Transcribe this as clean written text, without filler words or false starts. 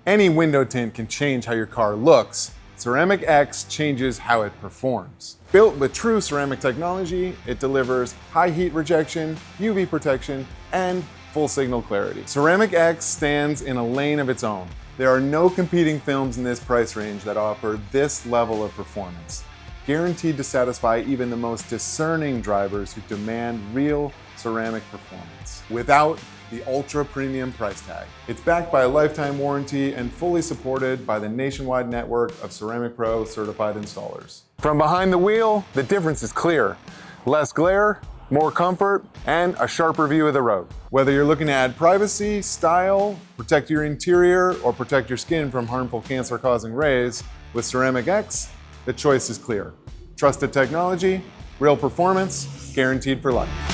Any window tint can change how your car looks. Ceramic X changes how it performs. Built with true ceramic technology, it delivers high heat rejection, UV protection, and full signal clarity. Ceramic X stands in a lane of its own. There are no competing films in this price range that offer this level of performance, guaranteed to satisfy even the most discerning drivers who demand real ceramic performance without the ultra premium price tag. It's backed by a lifetime warranty and fully supported by the nationwide network of Ceramic Pro certified installers. From behind the wheel, the difference is clear. Less glare, more comfort, and a sharper view of the road. Whether you're looking to add privacy, style, protect your interior, or protect your skin from harmful cancer-causing rays, with Ceramic X, the choice is clear. Trusted technology, real performance, guaranteed for life.